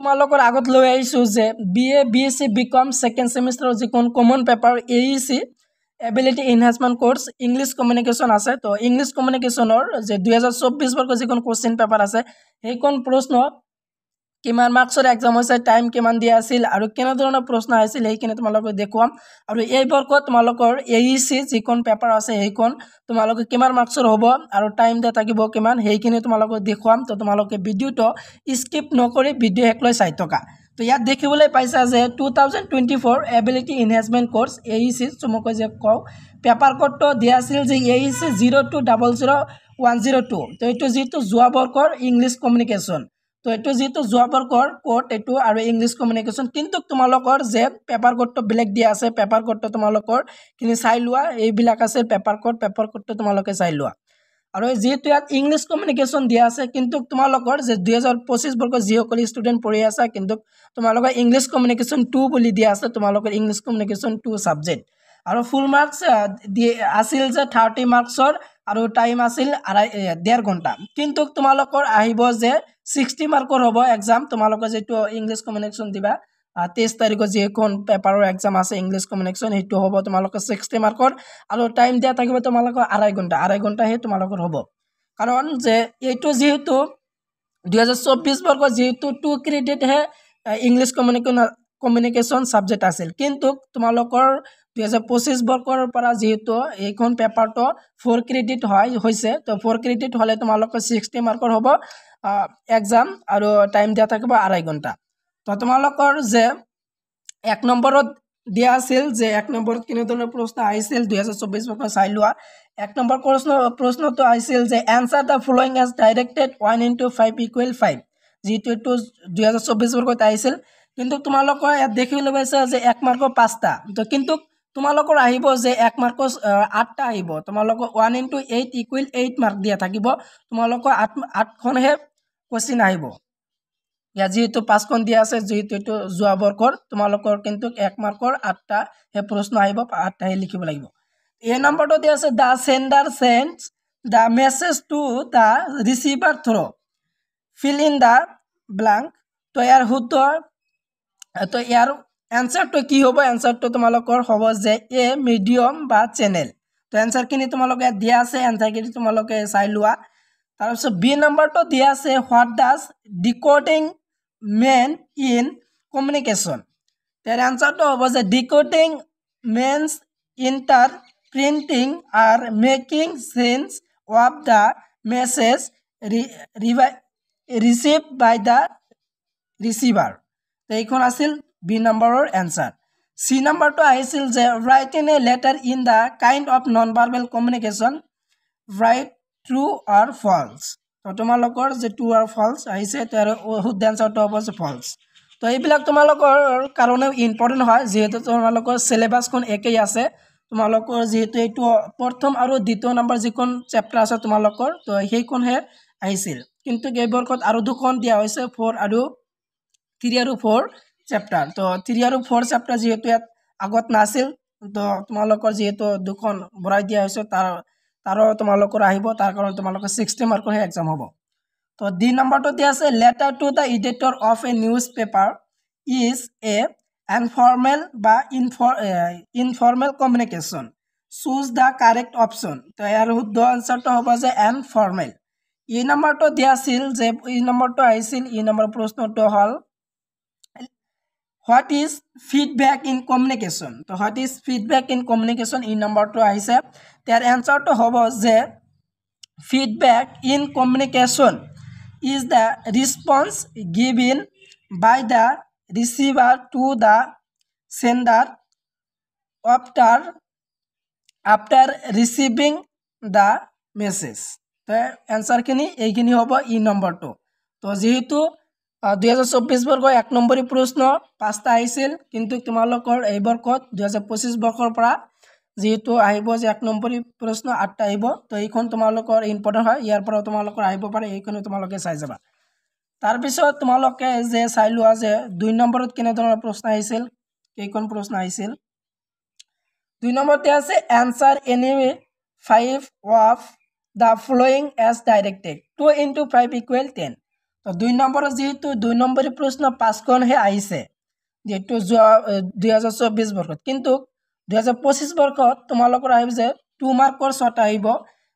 তোমালোকৰ আগত লৈ আহিছোঁ যে BA BSc BCom সেকেন্ড সেমিষ্টাৰৰ যিখন common paper AEC ability enhancement course English communication আছে তো ইংলিছ কমিউনিকেশ্যনৰ যে 2024 বৰ্ষৰ যিখন কোশ্চেন পেপাৰ আছে সেইখন প্ৰশ্ন কিমান মাৰ্কছৰ এক্সাম হৈছে টাইম কিমান দিয়া আছিল আৰু কেনে ধৰণৰ প্ৰশ্ন আহিছিল সেইখিনি তোমালোকক দেখুৱাম আৰু এই বৰ্ষত তোমালোকৰ AEC যিখন পেপাৰ আছে সেইখন তোমালোকে কিমান মাৰ্কছৰ হ'ব আৰু টাইম দিয়া থাকিব কিমান সেইখিনি তোমালোকক দেখুৱাম তো তোমালোকে ভিডিঅটো স্কিপ নকৰি ভিডিঅ একলৈ চাই থকা তো ইয়াত দেখিবলৈ পাইছা যে 2024 এবিলিটি এনহান্সমেণ্ট কোৰ্স AEC চমুকৈ যে কওঁ পেপাৰ কোডটো দিয়া আছিল যে AEC 0200102 তো এইটো যিটো যোৱা বৰ্ষৰ ইংলিছ কমিউনিকেশ্যন তো এইটো যেটো যোৱা বৰ্ষৰ কোড এইটো আৰু ইংলিছ কমিউনিকেশ্যন কিন্তু তোমালোকৰ যে পেপাৰ কোডটো বেলেগ দিয়া আছে পেপাৰ কোডটো তোমালোকৰ কিনি চাই লোৱা এইবিলাক আছে পেপাৰ কোডটো তোমালোকে চাই লোৱা আৰু যেটো ইয়াত ইংলিছ কমিউনিকেশ্যন দিয়া আছে কিন্তু তোমালোকৰ যে 2025 বৰ্ষৰ যিসকল ষ্টুডেন্ট পঢ়ি আছে কিন্তু তোমালোকৰ ইংলিছ কমিউনিকেশ্যন 2 বুলি দিয়া আছে তোমালোকৰ ইংলিছ কমিউনিকেশ্যন 2 সাবজেক্ট আৰু ফুল মাৰ্কস আছিল যে 30 মাৰ্কসৰ আৰু টাইম আছিল 1.5 ঘণ্টা কিন্তু তোমালোকৰ আহিব যে 60 মাৰ্কৰ হ'ব এক্সাম তোমালোকে যেটো ইংলিছ কমিউনিকেশ্যন দিবা 23 তাৰিখৰ যিখন পেপাৰৰ এক্সাম আছে ইংলিছ কমিউনিকেশ্যন হেতু হ'ব তোমালোকে 60 মাৰ্কৰ আৰু টাইম দিয়া থাকিব তোমালোকৰ 2.5 ঘণ্টা হে তোমালোকৰ হ'ব কাৰণ যে এইটো যেহেতু 2024 বৰ্ষৰ যেহেতু 2 ক্ৰেডিট হে ইংলিছ কমিউনিকেশ্যন সাবজেক্ট আছিল কিন্তু তোমালোকৰ 2025 বৰ্ষৰ পৰা যেহেতু এইখন পেপাৰটো 4 ক্ৰেডিট হৈছে তো 4 ক্ৰেডিট হলে তোমালোকৰ 60 মাৰ্কৰ হ'ব এক্সাম আৰু টাইম দিয়া থাকিব 2.5 ঘণ্টা তো তোমালোকৰ যে 1 নম্বৰত দিয়া আছিল যে 1 নম্বৰত কিনে ধৰণৰ প্ৰশ্ন আহিছিল 2024 বৰ্ষৰ চাই লোৱা 1 নম্বৰ প্ৰশ্নটো আহিছিল যে answer the following as directed 1 into 5 equal 5 যেটো 2024 বৰ্ষত আহিছিল কিন্তু তোমালোকৰ ইয়াত দেখিবলৈ পাইছা যে 1 মাৰ্কৰ 5টা তো কিন্তু তোমালোকৰ আহিব যে 1 মাৰ্কৰ 8টা আহিব তোমালোকৰ 1 into 8 equal 8 মাৰ্ক দিয়া থাকিব তোমালোকৰ 8 খনহে কোশ্চেন আহিব ইয়া যেটো 5 খন দিয়া আছে যেটো এটো যোৱা বৰ্ষৰ তোমালোকৰ কিন্তু 1 মাৰ্কৰ 8টা হে প্ৰশ্ন আহিব 8টা হে লিখিব লাগিব এই নম্বৰটো দিয়া আছে the sender sends the message to the receiver through fill in the blank তো ইয়াৰ শুদ্ধ তো ইয়াৰ এনসাৰটো কি হ'ব এনসাৰটো তোমালোকৰ হ'ব যে এ মিডিয়াম বা চ্যানেল তো এনসাৰ কিনি তোমালোকে দিয়া আছে এনসাৰ কিনি তোমালোকে চাই লোৱা তাৰপিছত বি নম্বৰটো দিয়া আছে what does decoding men in communication তাৰ এনসারটো হ'ব যে decoding means interpreting or making sense of the message received by the receiver তো এইখন আছিল বি নম্বৰৰ এনসাৰ সি নম্বৰটো আহিছিল যে writing a letter in the kind of non-verbal communication write true or false তো তোমালোকৰ যে true or false আহিছে তাৰ শুদ্ধ এনসাৰটো হ'ব যে false তো এইবিলাক তোমালোকৰ কাৰণে ইম্পৰ্টেন্ট হয় যেহেতু তোমালোকৰ সিলেবাসখন একেই আছে তোমালোকৰ যেহেতু এইটো প্ৰথম আৰু দ্বিতীয় নম্বৰ যিখন চেপ্টাৰ আছে তোমালোকৰ তো সেইখন হে আহিছিল কিন্তু এই বৰ্ষত আৰু দুখন দিয়া হৈছে 4 আৰু 3 আৰু 4 চেপ্টাৰ তো 3 আৰু 4 চেপ্টাৰ যেহেতু ইয়াত আগত নাছিল তো তোমালোকৰ যেহেতু দুখন ভৰাই দিয়া হৈছে তাৰো তোমালোকৰ আহিব তাৰ কাৰণ তোমালোকৰ 60 মাৰ্কৰ হে এক্সাম হ'ব তো ডি নম্বৰটো দিয়া আছে letter to the editor of A news paper is a informal বা informal communication choose the correct option তো ইয়াৰ শুদ্ধ আনসাৰটো হ'ব যে informal ই নম্বৰটো দিয়া আছিল যে ই নম্বৰটো আহিছিল ই নম্বৰ প্ৰশ্নটো হল what is feedback in communication তো what is feedback in communication ই নম্বৰটো আহিছে তাৰ আনসাৰটো হ'ব যে feedback in communication is the response given by the receiver to the sender after receiving the message তো आंसर খিনি এইখিনি হ'ব ই নম্বৰটো তো যেহেতু 2024 বৰ্ষৰ 1 নম্বৰী প্ৰশ্ন 5টা আহিছিল কিন্তু তোমালোকৰ এই বৰ্ষত 2025 বৰ্ষৰ পৰা যেহেতু আহিব যে 1 নম্বৰী প্ৰশ্ন 8টা আহিব তো এইখন তোমালোকৰ ইম্পৰ্টেন্ট হয় ইয়াৰ পৰা তোমালোকৰ আহিব পাৰে এইখন তোমালোকে চাই যাবা তাৰ পিছত তোমালোকে যে চাই লোৱা যে 2 নম্বৰত কিনে ধৰণৰ প্ৰশ্ন আহিছিল কেইখন প্ৰশ্ন আহিছিল 2 নম্বৰতে আছে answer any 5 of the following as directed 2 into 5 equal 10 তো 2 নম্বৰত যেহেতু 2 নম্বৰী প্ৰশ্ন 5খনহে আহিছে যেটো 2024 বৰ্ষত কিন্তু 2025 বৰ্ষত তোমালোকৰ আহিব যে 2 মাৰ্কৰ 6টা আহিব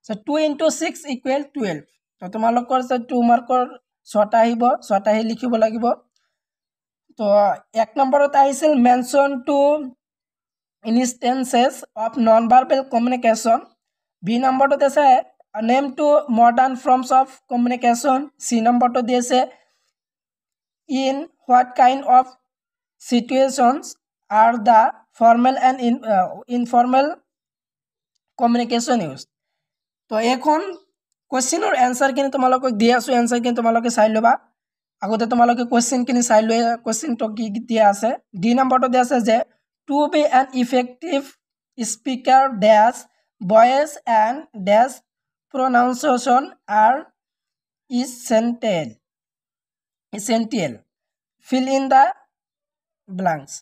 সো 2 * 6 = 12 তো তোমালোকৰ যে 2 মাৰ্কৰ 6টা আহিব 6টা হে লিখিব লাগিব তো 1 নম্বৰত আহিছিল mention two instances of non-verbal communication. B number to this a name to modern forms of communication. C number to this in what kind of situations are the formal and informal communication used. তো এখন কোশ্চেনৰ answer কিনি তোমালোকক দি আছো answer কিনি তোমালোকে চাই লবা আগতে তোমালোকে কোশ্চেন কিনি চাই লৈ কোশ্চেন তো কি দিয়া আছে ডি নম্বৰটো দিয়া আছে যে to be an effective speaker dash voice and dash pronunciation are essential fill in the blanks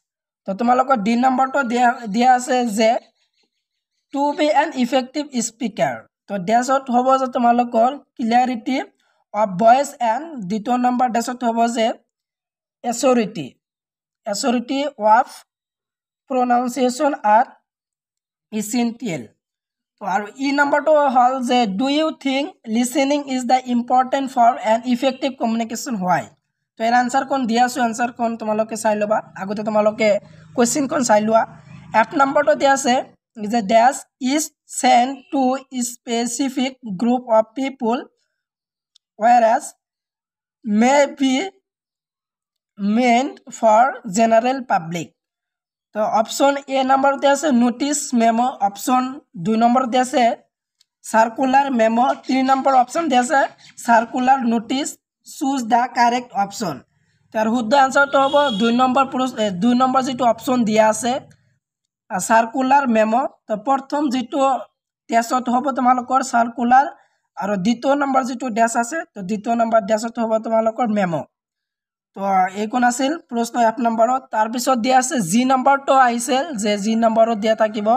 তো তোমালোকৰ ডি নম্বৰটো দিয়া আছে যে to be an effective speaker তো ড্যাশত হ'ব যে তোমালোকৰ clarity of voice and দ্বিতীয় নম্বৰ ড্যাশত হ'ব যে authority of pronunciation are essential আৰু ই নম্বৰটো হল যে do you think listening is the important for an effective communication why তো এর আনসার কোন দিয়া আছে আনসার কোন তোমালোকে চাই লবা আগতে তোমালোকে কোশ্চেন কোন চাই লোৱা এফ নম্বৰটো দিয়া আছে যে dash is sent to a specific group of people whereas may be meant for general public তো অপশন এ নাম্বার দিয়ে আছে নোটিস মেমো অপশন 2 নম্বর দিয়ে আছে সার্কুলার মেমো 3 নম্বর অপশন দিয়ে আছে circular notice choose the correct option তার শুদ্ধ আনসারটো হ'ব 2 নম্বৰ যেটো অপশন দিয়া আছে সাৰ্কুলাৰ মেমো তো প্ৰথম যেটো ড্যাশত হ'ব তোমালোকৰ সাৰ্কুলাৰ আৰু দ্বিতীয় নম্বৰ যেটো ড্যাশ আছে তো দ্বিতীয় নম্বৰ ড্যাশত হ'ব তোমালোকৰ মেমো তো এইখন আছিল প্ৰশ্ন 1 নম্বৰত তাৰ পিছত দিয়া আছে জি নম্বৰটো আহিছিল যে জি নম্বৰত দিয়া থাকিব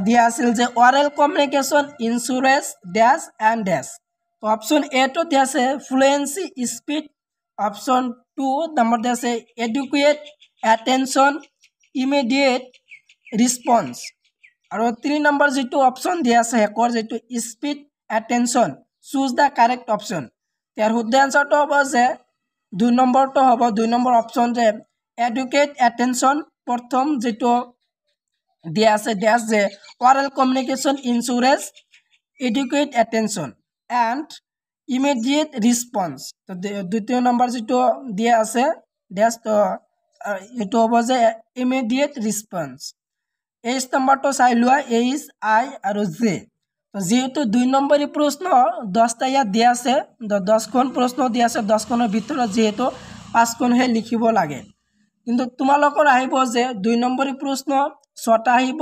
দিয়া আছিল যে oral communication insurance dash and dash তো অপশন এ তো দিয়া আছে fluency speed অপশন 2 নম্বৰ দিয়া আছে adequate attention immediate response আৰু 3 নম্বৰ যেটো অপশন দিয়া আছে হেকৰ যেটো speed attention choose the correct option ইয়াৰ শুদ্ধ আনসাৰটো হ'ব যে 2 নম্বৰটো হ'ব 2 নম্বৰ অপশন যে এডুকেট অ্যাটেনশন প্ৰথম যেটো দিয়া আছে ড্যাশ যে oral communication insurance educate attention and immediate response তো দ্বিতীয় নম্বৰ যেটো দিয়া আছে ড্যাশ তো এটো হ'ব যে immediate response এইচ নম্বৰটো চাই লোৱা এইচ আই আৰু জে তো যেহেতু 2 নম্বৰী প্ৰশ্ন 10টা ইয়াত দিয়া আছে 10খন প্ৰশ্ন দিয়া আছে 10খনৰ ভিতৰত যেহেতু 5খন হে লিখিব লাগে কিন্তু তোমালোকৰ আহিব যে 2 নম্বৰী প্ৰশ্ন 6টা আহিব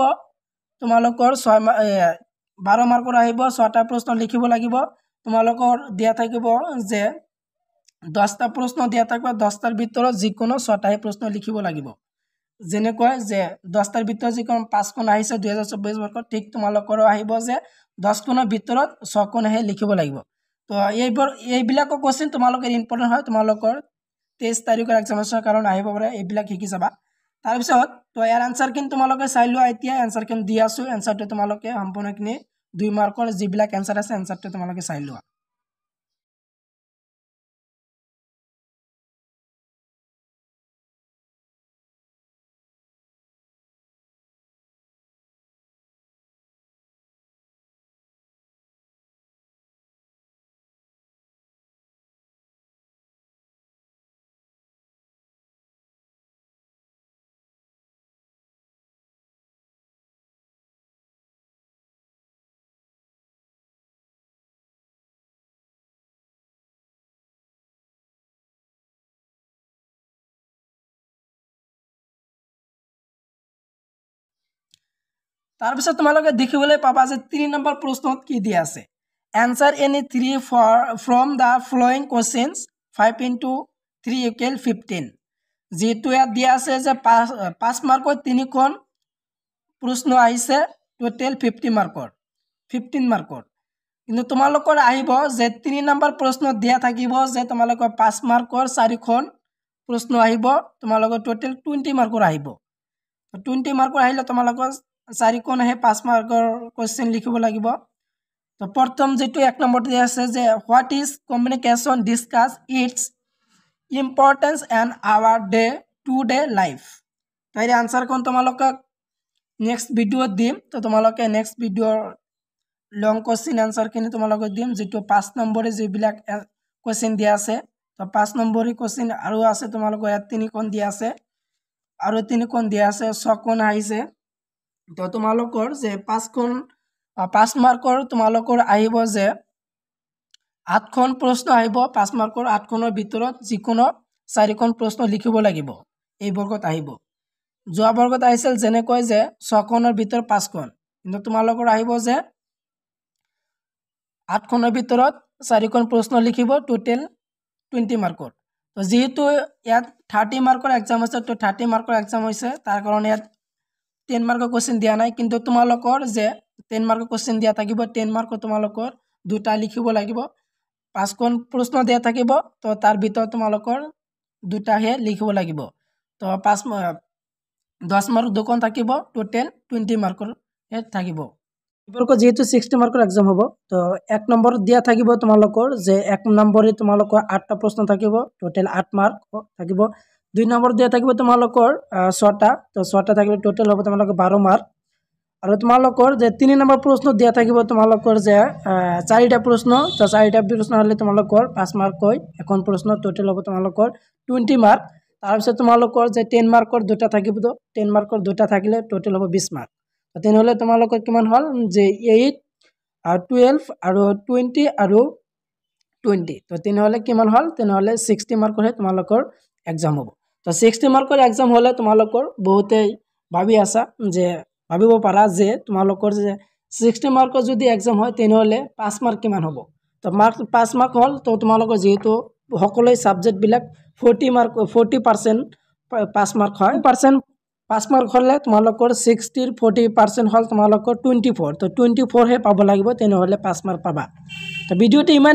তোমালোকৰ 12 মাৰ্কৰ আহিব 6টা প্ৰশ্ন লিখিব লাগিব তোমালোকৰ দিয়া থাকিব যে 10টা প্ৰশ্ন দিয়া থাকিব 10টাৰ ভিতৰত যিকোনো 6টাই প্ৰশ্ন লিখিব লাগিব যেনে কয় যে 10টাৰ ভিতৰত যিকোনো 5খন আহিছে 2024 বৰ্ষত ঠিক তোমালোকৰ আহিব যে 10খনৰ ভিতৰত 6খন হে লিখিব লাগিব তো এইবিলাক কোশ্চেন তোমালোকৰ ইম্পৰ্টেন্ট হয় তোমালোকৰ 23 তাৰিখৰ এক্সামিনেশনৰ কাৰণ আহিব পাৰে এইবিলাক শিকি যাবা তাৰ পিছত তো ইয়াৰ আনসাৰ কিন তোমালোকে চাই লোৱা এতিয়া আনসাৰ কিন দি আছো আনসাৰটো তোমালোকে সম্পূৰ্ণখিনি 2 মাৰ্কৰ যিবিলাক আনসাৰ আছে আনসাৰটো তোমালোকে চাই লোৱা তাৰ পিছত তোমালোকে দেখিবলৈ পাবা যে 3 নম্বৰ প্ৰশ্নত কি দিয়া আছে answer any 3 from the following questions 5 into 3 equal 15 যেটো ইয়াত দিয়া আছে যে 5 মাৰ্কৰ 3খন প্ৰশ্ন আহিছে টোটাল 15 মাৰ্কৰ কিন্তু তোমালোকৰ আহিব যে 3 নম্বৰ প্ৰশ্ন দিয়া থাকিব যে তোমালোকৰ 5 মাৰ্কৰ 4খন প্ৰশ্ন আহিব তোমালোকৰ টোটাল 20 মাৰ্কৰ আহিব 20 মাৰ্কৰ আহিলে তোমালোকৰ 4খন আহে 5 মাৰ্কৰ কোৱেশ্চন লিখিব লাগিব তো প্ৰথম যেটো 1 নম্বৰ দিয়া আছে যে what is communication discuss its importance and our day to day life তাইৰ আনসাৰখন তোমালোকক নেক্সট ভিডিঅ'ত দিম তো তোমালোকে নেক্সট ভিডিঅ'ৰ লং কোশ্চেন আনসাৰ খিনি তোমালোকক দিম যেটো 5 নম্বৰে যেবিলাক কোশ্চেন দিয়া আছে তো 5 নম্বৰী কোশ্চেন আৰু আছে তোমালোকৰ ইয়াত 3খন দিয়া আছে আৰু 3খন দিয়া আছে 6খন আহিছে তো তোমালোকৰ যে 5 মাৰ্কৰ তোমালোকৰ আহিব যে 8খন প্ৰশ্ন আহিব 5 মাৰ্কৰ 8খনৰ ভিতৰত যিকোনো 4খন প্ৰশ্ন লিখিব লাগিব এই বৰ্গত আহিব যোৱা বৰ্গত আহিছিল যেনেকৈ যে 6খনৰ ভিতৰত 5খন কিন্তু তোমালোকৰ আহিব যে 8খনৰ ভিতৰত 4খন প্ৰশ্ন লিখিব টোটাল 20 মাৰ্কৰ তো যেহেতু ইয়াত 30 মাৰ্কৰ এক্সাম আছে তো 30 মাৰ্কৰ এক্সাম হৈছে তাৰ কাৰণে ইয়াত 10 মাৰ্কৰ কোশ্চেন দিয়া নাই কিন্তু তোমালোকৰ যে 10 মাৰ্কৰ কোশ্চেন দিয়া থাকিব 10 মাৰ্কৰ তোমালোকৰ দুটা লিখিব লাগিব 5খন প্ৰশ্ন দিয়া থাকিব তো তাৰ ভিতৰত তোমালোকৰ দুটাহে লিখিব লাগিব তো 10 মাৰ্ক দুখন থাকিব টোটাল 20 মাৰ্কৰ থাকিব এবাৰকৈ যেহেতু 60 মাৰ্কৰ এক্সাম হ'ব তো 1 নম্বৰ দিয়া থাকিব তোমালোকৰ যে 1 নম্বৰে তোমালোকৰ 8টা প্ৰশ্ন থাকিব টোটাল 8 মাৰ্ক থাকিব 2 নম্বৰ দিয়া থাকিব তোমালোকৰ 6টা তো 6টা থাকিব টোটাল হ'ব তোমালোকৰ 12 মাৰ্ক আৰু তোমালোকৰ যে 3 নম্বৰ প্ৰশ্ন দিয়া থাকিব তোমালোকৰ যে 4টা প্ৰশ্ন তো 4টা প্ৰশ্ন হলে তোমালোকৰ 5 মাৰ্ক হয় এখন প্ৰশ্ন টোটাল হ'ব তোমালোকৰ 20 মাৰ্ক তাৰ পিছত তোমালোকৰ যে 10 মাৰ্কৰ দুটা থাকিব তো 10 মাৰ্কৰ দুটা থাকিলে টোটাল হ'ব 20 মাৰ্ক তো তেনেহলে তোমালোকৰ কিমান হল যে 8 আৰু 12 আৰু 20 আৰু 20 তো তেনেহলে কিমান হল তেনেহলে 60 মাৰ্কৰ হে তোমালোকৰ এক্সাম হ'ব তো 60 মাৰ্কৰ এক্সাম হলে তোমালোকৰ বহুতেই ভাবি আছা যে ভাবিব পাৰা যে তোমালোকৰ যে 60 মাৰ্কৰ যদি এক্সাম হয় তেনেহলে 5 মাৰ্ক কিমান হ'ব তো মাৰ্ক 5 মাৰ্ক হল তো তোমালোকৰ যেহেতু সকলো সাবজেক্ট বিলাক 40% 5 মাৰ্ক হয় 5 মাৰ্ক হলে তোমালোকৰ 60 40% হল তোমালোকৰ 24 তো 24 হে পাব লাগিব তেনেহলে 5 মাৰ্ক পাবা তো ভিডিওটো ইমান